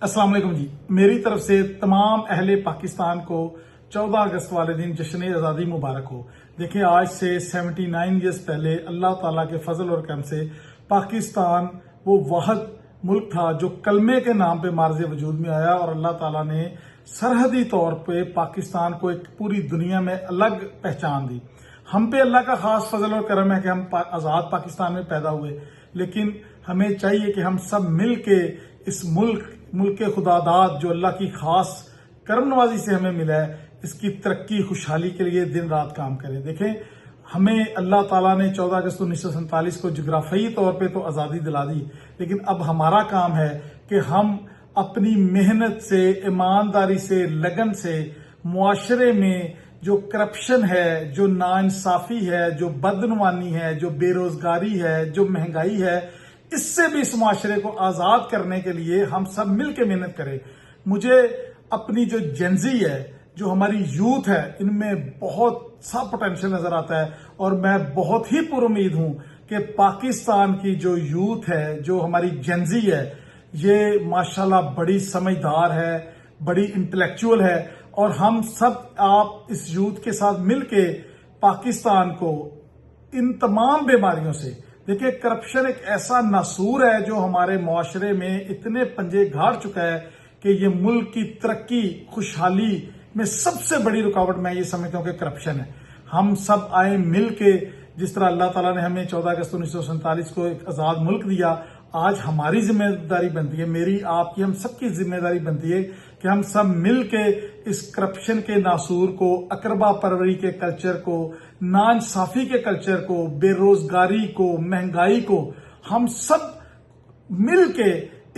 अस्सलाम वालेकुम जी। मेरी तरफ से तमाम अहले पाकिस्तान को 14 अगस्त वाले दिन जश्न आज़ादी मुबारक हो। देखिए, आज से 79 ईयर्स पहले अल्लाह ताला के फजल और करम से पाकिस्तान वो वाहिद मुल्क था जो कलमे के नाम पे मार्ज़ वजूद में आया और अल्लाह ताला ने सरहदी तौर पे पाकिस्तान को एक पूरी दुनिया में अलग पहचान दी। हम पे अल्लाह का खास फजल और करम है कि हम आज़ाद पाकिस्तान में पैदा हुए, लेकिन हमें चाहिए कि हम सब मिल के इस मुल्क के खुदादाद जो अल्लाह की खास करम नवाजी से हमें मिला है, इसकी तरक्की खुशहाली के लिए दिन रात काम करें। देखें, हमें अल्लाह ताला ने 14 अगस्त 1947 को जोग्राफियाई तौर पे तो आज़ादी दिला दी, लेकिन अब हमारा काम है कि हम अपनी मेहनत से, ईमानदारी से, लगन से मुआशरे में जो करप्शन है, जो नाइंसाफी है, जो बदनवानी है, जो बेरोजगारी है, जो महंगाई है, इससे भी इस मुआशरे को आजाद करने के लिए हम सब मिलकर मेहनत करें। मुझे अपनी जो जेंजी है, जो हमारी यूथ है, इनमें बहुत सा पोटेंशियल नजर आता है और मैं बहुत ही पुरुमीद हूं कि पाकिस्तान की जो यूथ है, जो हमारी जेंजी है, ये माशाल्लाह बड़ी समझदार है, बड़ी इंटेलेक्चुअल है और हम सब आप इस यूथ के साथ मिलके पाकिस्तान को इन तमाम बीमारियों से, देखिए, करप्शन एक ऐसा नासूर है जो हमारे मुआशरे में इतने पंजे गाड़ चुका है कि ये मुल्क की तरक्की खुशहाली में सबसे बड़ी रुकावट मैं ये समझता हूं कि करप्शन है। हम सब आए मिल के, जिस तरह अल्लाह ताला ने हमें 14 अगस्त 1947 को एक आजाद मुल्क दिया, आज हमारी जिम्मेदारी बनती है, मेरी आपकी हम सबकी जिम्मेदारी बनती है कि हम सब मिल के इस करप्शन के नासूर को, अकरबा परवरी के कल्चर को, नाइंसाफी के कल्चर को, बेरोजगारी को, महंगाई को, हम सब मिल के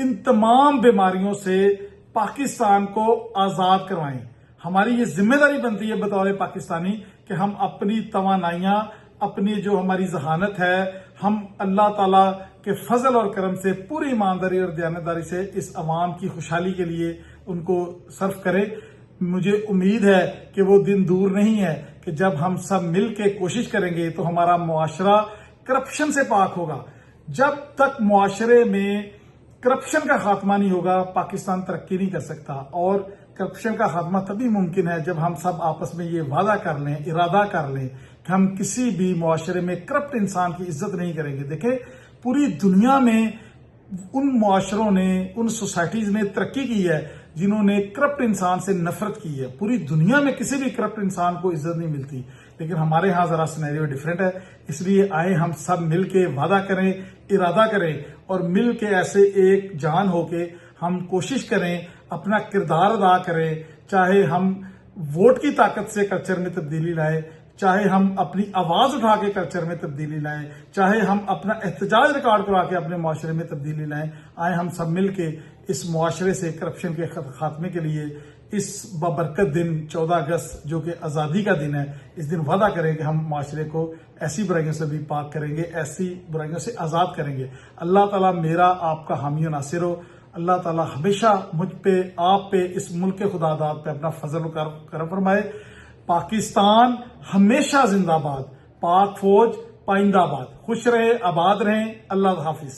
इन तमाम बीमारियों से पाकिस्तान को आजाद करवाएं। हमारी ये जिम्मेदारी बनती है बतौर पाकिस्तानी कि हम अपनी तवानाइयां, अपनी जो हमारी जहानत है, हम अल्लाह ताला के फजल और करम से पूरी ईमानदारी और दयानतदारी से इस अवाम की खुशहाली के लिए उनको सर्व करें। मुझे उम्मीद है कि वो दिन दूर नहीं है कि जब हम सब मिल के कोशिश करेंगे तो हमारा मुआशरा करप्शन से पाक होगा। जब तक मुआशरे में करप्शन का खात्मा नहीं होगा, पाकिस्तान तरक्की नहीं कर सकता। और करप्शन का खात्मा तभी मुमकिन है जब हम सब आपस में ये वादा कर लें, इरादा कर लें कि हम किसी भी मुआशरे में करप्ट इंसान की इज्जत नहीं करेंगे। देखें, पूरी दुनिया में उन मुआशरों ने, उन सोसाइटीज ने तरक्की की है जिन्होंने करप्ट इंसान से नफरत की है। पूरी दुनिया में किसी भी करप्ट इंसान को इज्जत नहीं मिलती, लेकिन हमारे यहां जरा सिनेरियो डिफरेंट है। इसलिए आए हम सब मिल के वादा करें, इरादा करें और मिल के ऐसे एक जान होके हम कोशिश करें, अपना किरदार अदा करें। चाहे हम वोट की ताकत से कल्चर में तब्दीली लाएं, चाहे हम अपनी आवाज उठा के कल्चर में तब्दीली लाएं, चाहे हम अपना एहतजाज रिकॉर्ड करा के अपने मुआशरे में तब्दीली लाएं। आए हम सब मिल के इस मुआशरे से करप्शन के खात्मे के लिए इस बबरकत दिन 14 अगस्त जो कि आज़ादी का दिन है, इस दिन वादा करें कि हम मुआशरे को ऐसी बुराइयों से भी पाक करेंगे, ऐसी बुराइयों से आज़ाद करेंगे। अल्लाह ताला मेरा आपका हामी और नासिर हो। अल्लाह ताला हमेशा मुझ पे, आप पे, इस मुल्क के खुदादाद पे अपना फजल करम फरमाए। पाकिस्तान हमेशा जिंदाबाद, पाक फौज पाइंदाबाद। खुश रहे, आबाद रहें। अल्लाह हाफिज।